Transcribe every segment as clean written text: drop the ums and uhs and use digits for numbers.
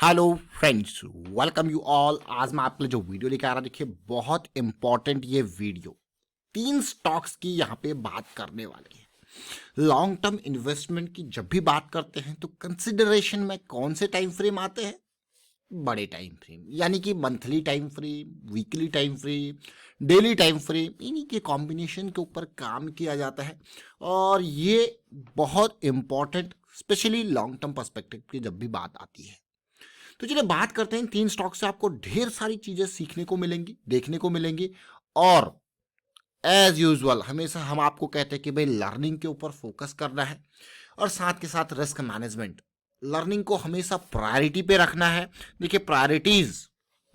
Hello friends, welcome you all. आज मैं आपके लिए जो वीडियो लेकर आ रहा, देखिए बहुत इंपॉर्टेंट ये वीडियो। 3 स्टॉक्स की यहाँ पे बात करने वाले हैं। लॉन्ग टर्म इन्वेस्टमेंट की जब भी बात करते हैं तो कंसिडरेशन में कौन से टाइम फ्रेम आते हैं? बड़े टाइम फ्रेम, यानी कि monthly time frame, weekly time frame, daily time frame, इन्हीं के कॉम्बिनेशन के ऊपर काम किया जाता है। और ये बहुत important, specially long term perspective की जब भी बात आती है। तो चलिए बात करते हैं। 3 स्टॉक से आपको ढेर सारी चीजें सीखने को मिलेंगी, देखने को मिलेंगी। और एज यूजुअल हमेशा हम आपको कहते हैं कि भाई लर्निंग के ऊपर फोकस करना है और साथ के साथ रिस्क मैनेजमेंट। लर्निंग को हमेशा प्रायोरिटी पे रखना है। देखिए प्रायोरिटीज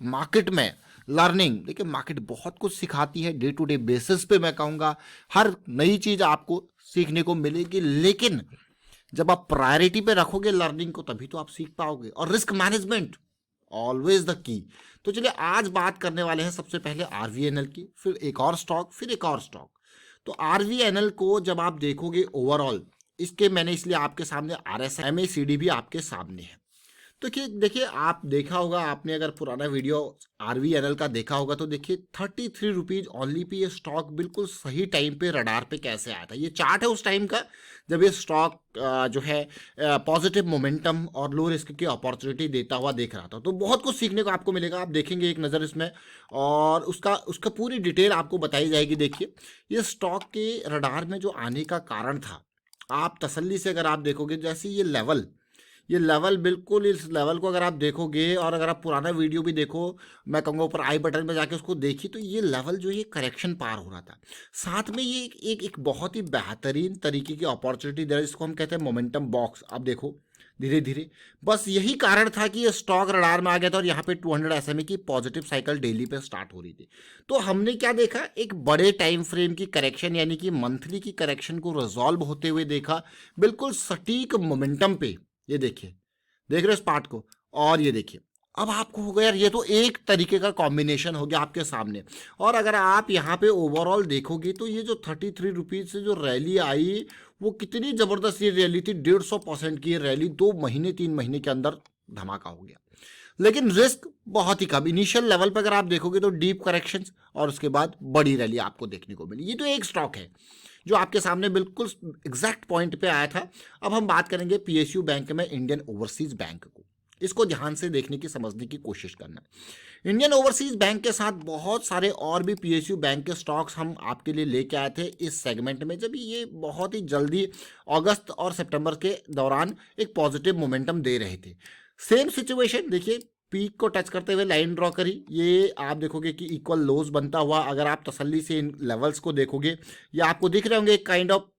मार्केट में, लर्निंग, देखिए मार्केट बहुत कुछ सिखाती है। डे टू डे बेसिस पे मैं कहूँगा हर नई चीज आपको सीखने को मिलेगी, लेकिन जब आप प्रायोरिटी पे रखोगे लर्निंग को तभी तो आप सीख पाओगे। और risk management always the key. तो चलिए आज बात करने वाले हैं सबसे पहले आरवीएनएल की, फिर एक और स्टॉक, फिर एक और स्टॉक। तो आरवीएनएल को जब आप देखोगे ओवरऑल, इसके मैंने इसलिए आपके सामने आरएसआई एमएसीडी भी आपके सामने है। तो देखिए आप देखा होगा, आपने अगर पुराना वीडियो आरवीएनएल का देखा होगा तो देखिए 33 रुपीज ओनली पे ये स्टॉक बिल्कुल सही टाइम पे रडार पे कैसे आया था। ये चार्ट है उस टाइम का जब ये स्टॉक जो है पॉजिटिव मोमेंटम और लो रिस्क की अपॉर्चुनिटी देता हुआ देख रहा था। तो बहुत कुछ सीखने को आपको मिलेगा, आप देखेंगे एक नज़र इसमें और उसका उसका पूरी डिटेल आपको बताई जाएगी। देखिए ये स्टॉक के रडार में जो आने का कारण था, आप तसल्ली से अगर आप देखोगे, जैसे ये लेवल बिल्कुल, इस लेवल को अगर आप देखोगे और अगर आप पुराना वीडियो भी देखो, मैं कहूँगा ऊपर आई बटन में जाके उसको देखिए, तो ये लेवल जो है करेक्शन पार हो रहा था। साथ में ये एक बहुत ही बेहतरीन तरीके की अपॉर्चुनिटी दे रहा है, जिसको हम कहते हैं मोमेंटम बॉक्स। आप देखो धीरे धीरे, बस यही कारण था कि ये स्टॉक रडार में आ गया था और यहाँ पे 200 एसएमए की पॉजिटिव साइकिल डेली पे स्टार्ट हो रही थी। तो हमने क्या देखा, एक बड़े टाइम फ्रेम की करेक्शन, यानी कि मंथली की करेक्शन को रिजॉल्व होते हुए देखा, बिल्कुल सटीक मोमेंटम पे। ये देखिए, देख रहे हो इस पार्ट को, और ये देखिए अब आपको हो गया यार, ये तो एक तरीके का कॉम्बिनेशन हो गया आपके सामने। और अगर आप यहाँ पे ओवरऑल देखोगे तो ये जो 33 रुपीज से जो रैली आई, वो कितनी जबरदस्त ये रैली थी। 150% की ये रैली 2 महीने 3 महीने के अंदर धमाका हो गया। लेकिन रिस्क बहुत ही कम, इनिशियल लेवल पर अगर आप देखोगे तो डीप करेक्शंस और उसके बाद बड़ी रैली आपको देखने को मिली। ये तो एक स्टॉक है जो आपके सामने बिल्कुल एग्जैक्ट पॉइंट पे आया था। अब हम बात करेंगे पीएसयू बैंक में, इंडियन ओवरसीज बैंक को। इसको ध्यान से देखने की, समझने की कोशिश करना। इंडियन ओवरसीज बैंक के साथ बहुत सारे और भी पीएसयू बैंक के स्टॉक्स हम आपके लिए लेके आए थे इस सेगमेंट में, जब ये बहुत ही जल्दी अगस्त और सितंबर के दौरान एक पॉजिटिव मोमेंटम दे रहे थे। सेम सिचुएशन देखिए, पीक को टच करते हुए लाइन ड्रॉ करी, ये आप देखोगे कि इक्वल लोज बनता हुआ, अगर आप तसल्ली से इन लेवल्स को देखोगे, ये आपको दिख रहे होंगे, एक काइंड ऑफ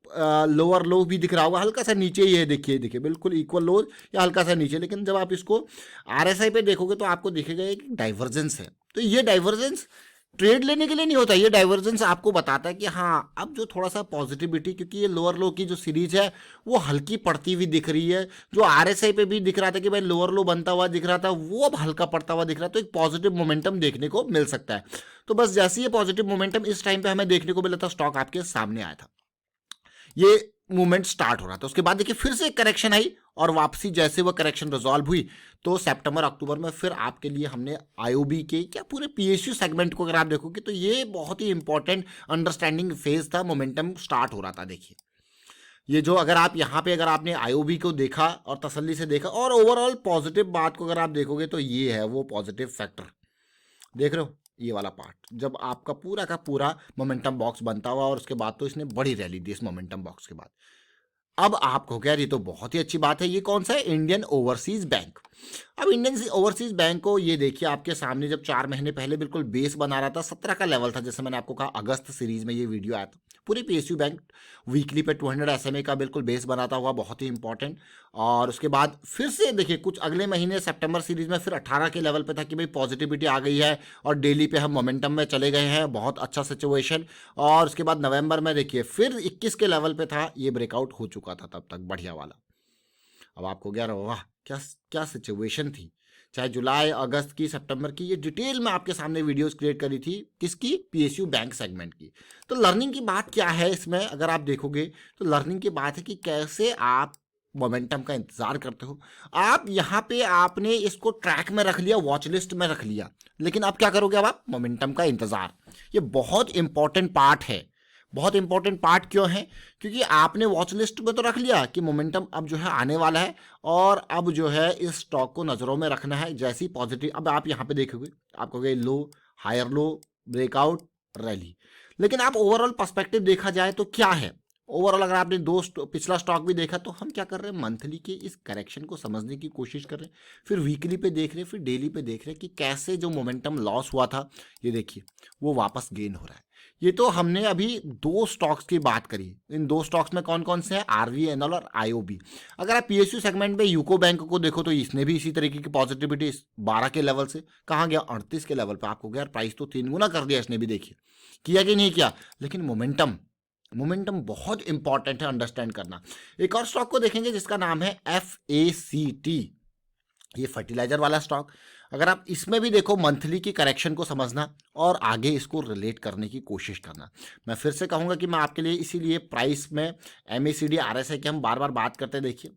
लोअर लो भी दिख रहा होगा, हल्का सा नीचे, ये देखिए देखिए बिल्कुल इक्वल लोज या हल्का सा नीचे। लेकिन जब आप इसको आरएसआई पे देखोगे तो आपको दिखेगा एक डाइवर्जेंस है। तो ये डाइवर्जेंस ट्रेड लेने के लिए नहीं होता, ये डाइवर्जेंस आपको बताता है कि हाँ अब जो थोड़ा सा पॉजिटिविटी, क्योंकि ये लोअर लो की जो सीरीज है वो हल्की पड़ती हुई दिख रही है। जो आरएसआई पे भी दिख रहा था कि भाई लोअर लो बनता हुआ दिख रहा था, वो अब हल्का पड़ता हुआ दिख रहा है। तो एक पॉजिटिव मोमेंटम देखने को मिल सकता है। तो बस जैसे ये पॉजिटिव मोमेंटम इस टाइम पे हमें देखने को मिला था, स्टॉक आपके सामने आया था, ये मूवमेंट स्टार्ट हो रहा था। उसके बाद देखिए फिर से एक करेक्शन आई और वापसी, जैसे वो करेक्शन रिजॉल्व हुई तो सितंबर अक्टूबर में फिर आपके लिए हमने आईओबी के क्या पूरे पीएसयू सेगमेंट को अगर आप देखोगे तो ये बहुत ही इंपॉर्टेंट अंडरस्टैंडिंग फेज था, मोमेंटम स्टार्ट हो रहा था। देखिए ये जो, अगर आप यहाँ पे अगर आपने आईओबी को देखा और तसल्ली से देखा और ओवरऑल पॉजिटिव बात को अगर आप देखोगे तो ये है वो पॉजिटिव फैक्टर। देख रहे हो ये वाला पार्ट, जब आपका पूरा का पूरा मोमेंटम बॉक्स बनता हुआ और उसके बाद तो इसने बड़ी रैली दी इस मोमेंटम बॉक्स के बाद। अब आप कहोगे यार ये तो बहुत ही अच्छी बात है, ये कौन सा है? Indian overseas bank. अब इंडियन ओवरसीज बैंक को ये देखिए आपके सामने, जब 4 महीने पहले बिल्कुल बेस बना रहा था, 17 का लेवल था, जैसे मैंने आपको कहा अगस्त सीरीज में ये वीडियो आया था। पूरे पीएसयू बैंक वीकली पे 200 एसएमए का बिल्कुल बेस बनाता हुआ, बहुत ही इंपॉर्टेंट। और उसके बाद फिर से देखिए कुछ अगले महीने सितंबर सीरीज में फिर 18 के लेवल पे था कि भाई पॉजिटिविटी आ गई है और डेली पे हम मोमेंटम में चले गए हैं, बहुत अच्छा सिचुएशन। और उसके बाद नवंबर में देखिए फिर 21 के लेवल पे था, ये ब्रेकआउट हो चुका था तब तक बढ़िया वाला। अब आपको क्या, वाह क्या क्या सिचुएशन थी। चाहे जुलाई, अगस्त की, सितंबर की, ये डिटेल में आपके सामने वीडियोस क्रिएट करी थी, किसकी? पीएसयू बैंक सेगमेंट की। तो लर्निंग की बात क्या है इसमें, अगर आप देखोगे तो लर्निंग की बात है कि कैसे आप मोमेंटम का इंतजार करते हो, आप यहाँ पे आपने इसको ट्रैक में रख लिया, वॉच लिस्ट में रख लिया, लेकिन अब क्या करोगे? अब आप मोमेंटम का इंतजार। ये बहुत इंपॉर्टेंट पार्ट है। बहुत इंपॉर्टेंट पार्ट क्यों है? क्योंकि आपने वॉच लिस्ट में तो रख लिया कि मोमेंटम अब जो है आने वाला है, और अब जो है इस स्टॉक को नज़रों में रखना है। जैसे ही पॉजिटिव, अब आप यहाँ पे देखोगे, आप कहोगे लो, हायर लो, ब्रेकआउट, रैली। लेकिन आप ओवरऑल पर्सपेक्टिव देखा जाए तो क्या है? ओवरऑल अगर आपने पिछला स्टॉक भी देखा, तो हम क्या कर रहे हैं? मंथली के इस करेक्शन को समझने की कोशिश कर रहे हैं, फिर वीकली पे देख रहे हैं, फिर डेली पे देख रहे हैं कि कैसे जो मोमेंटम लॉस हुआ था, ये देखिए वो वापस गेन हो रहा है। ये तो हमने अभी 2 स्टॉक्स की बात करी। इन 2 स्टॉक्स में कौन कौन से हैं? आरवीएनएल और आईओबी। अगर आप पीएसयू सेगमेंट में यूको बैंक को देखो, तो इसने भी इसी तरीके की पॉजिटिविटी 12 के लेवल से कहाँ गया? 38 के लेवल पे। आपको यार प्राइस तो 3 गुना कर दिया इसने भी, देखिए किया कि नहीं किया। लेकिन मोमेंटम बहुत इंपॉर्टेंट है अंडरस्टैंड करना। एक और स्टॉक को देखेंगे जिसका नाम है FACT, ये फर्टिलाइजर वाला स्टॉक। अगर आप इसमें भी देखो, मंथली की करेक्शन को समझना और आगे इसको रिलेट करने की कोशिश करना। मैं फिर से कहूंगा कि मैं आपके लिए इसीलिए प्राइस में MACD RSI की हम बार बार बात करते हैं। देखिए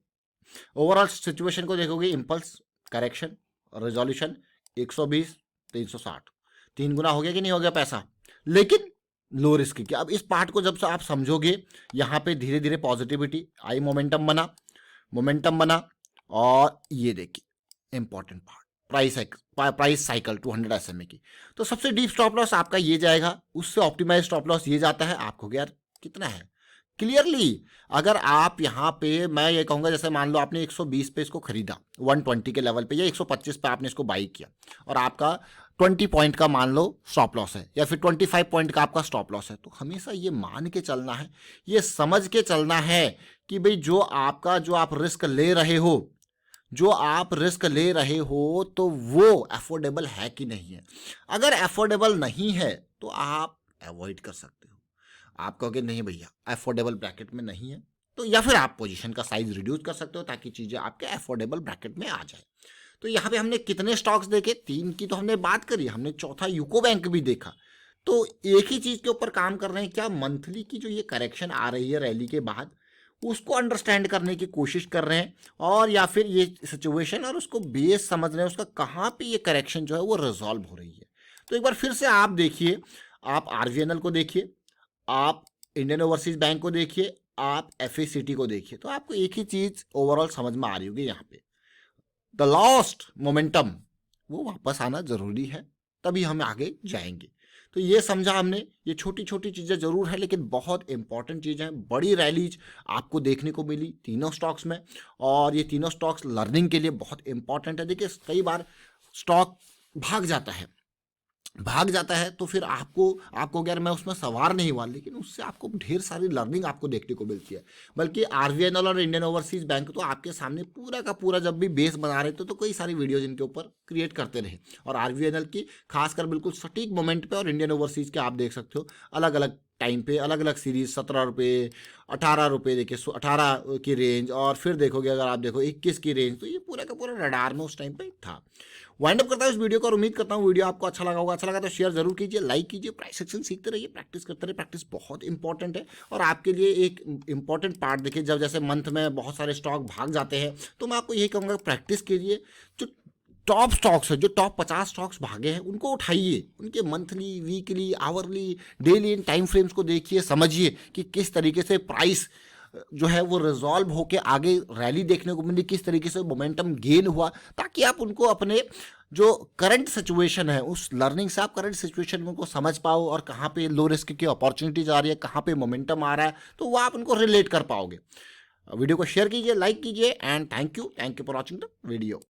ओवरऑल सिचुएशन को देखोगे, इम्पल्स, करेक्शन, रेजोल्यूशन 120, 360, 3 गुना हो गया कि नहीं हो गया पैसा? लेकिन लो रिस्क की। अब इस पार्ट को जब से आप समझोगे, यहाँ पे धीरे धीरे पॉजिटिविटी आई, मोमेंटम बना, और ये देखिए important part, price cycle 200 SMA की। तो सबसे डीप स्टॉप लॉस आपका ये जाएगा, उससे ऑप्टिमाइज स्टॉप लॉस ये जाता है। आपको यार कितना है क्लियरली? अगर आप यहाँ पे, मैं ये कहूँगा, जैसे मान लो आपने 120 पे इसको खरीदा, 120 के लेवल पे, या 125 पे आपने इसको बाई किया, और आपका 20 पॉइंट का मान लो स्टॉप लॉस है, या फिर 25 पॉइंट का आपका स्टॉप लॉस है, तो हमेशा ये मान के चलना है, ये समझ के चलना है कि भाई जो आप रिस्क ले रहे हो, तो वो अफोर्डेबल है कि नहीं है। अगर अफोर्डेबल नहीं है तो आप अवॉइड कर सकते हो। आप कहोगे नहीं भैया अफोर्डेबल ब्रैकेट में नहीं है, तो या फिर आप पोजीशन का साइज रिड्यूस कर सकते हो ताकि चीज़ें आपके अफोर्डेबल ब्रैकेट में आ जाए। तो यहाँ पे हमने कितने स्टॉक्स देखे? 3 की तो हमने बात करी, हमने चौथा यूको बैंक भी देखा। तो एक ही चीज़ के ऊपर काम कर रहे हैं, क्या मंथली की जो ये करेक्शन आ रही है रैली के बाद, उसको अंडरस्टैंड करने की कोशिश कर रहे हैं, और या फिर ये सिचुएशन और उसको बेस समझ रहे हैं, उसका कहाँ पे ये करेक्शन जो है वो रिजॉल्व हो रही है। तो एक बार फिर से आप देखिए, आप आरवीएनएल को देखिए, आप इंडियन ओवरसीज बैंक को देखिए, आप FACT को देखिए, तो आपको एक ही चीज़ ओवरऑल समझ में आ रही होगी। यहाँ पे द लॉस्ट मोमेंटम वो वापस आना जरूरी है, तभी हम आगे जाएंगे। तो ये समझा हमने। ये छोटी छोटी चीज़ें जरूर है, लेकिन बहुत इंपॉर्टेंट चीज़ें हैं। बड़ी रैलीज आपको देखने को मिली तीनों स्टॉक्स में, और ये तीनों स्टॉक्स लर्निंग के लिए बहुत इंपॉर्टेंट है। देखिए कई बार स्टॉक भाग जाता है तो फिर आपको यार मैं उसमें सवार नहीं हुआ, लेकिन उससे आपको ढेर सारी लर्निंग आपको देखने को मिलती है। बल्कि आरवीएनएल और इंडियन ओवरसीज बैंक तो आपके सामने पूरा का पूरा जब भी बेस बना रहे थे, तो कई सारी वीडियोज इनके ऊपर क्रिएट करते रहे, और आरवीएनएल की खासकर बिल्कुल सटीक मोमेंट पे, और इंडियन ओवरसीज के आप देख सकते हो अलग अलग टाइम पे अलग अलग सीरीज, 17 रुपये, 18 रुपये, देखिए 18 की रेंज, और फिर देखोगे अगर आप देखो 21 की रेंज, तो ये पूरा का पूरा रडार में उस टाइम पे था। वाइंड अप करता हूँ इस वीडियो को, और उम्मीद करता हूँ वीडियो आपको अच्छा लगा होगा। अच्छा लगा तो शेयर जरूर कीजिए, लाइक कीजिए, प्राइस सेक्शन सीखते रहिए, प्रैक्टिस करते रहिए। प्रैक्टिस बहुत इंपॉर्टेंट है, और आपके लिए एक इंपॉर्टेंट पार्ट देखिए, जब जैसे मंथ में बहुत सारे स्टॉक भाग जाते हैं, तो मैं आपको यही कहूँगा प्रैक्टिस कीजिए। जो टॉप स्टॉक्स है, जो टॉप 50 स्टॉक्स भागे हैं, उनको उठाइए, उनके monthly, weekly, hourly, daily in time frames को देखिए, समझिए कि किस तरीके से प्राइस जो है वो रिजॉल्व होके आगे रैली देखने को मिली, किस तरीके से मोमेंटम गेन हुआ, ताकि आप उनको अपने जो करंट सिचुएशन है, उस लर्निंग से आप करंट सिचुएशन को समझ पाओ, और कहाँ पे लो रिस्क की अपॉर्चुनिटीज आ रही है, कहाँ पे मोमेंटम आ रहा है, तो वो आप उनको रिलेट कर पाओगे। वीडियो को शेयर कीजिए, लाइक कीजिए, and thank you for watching the video.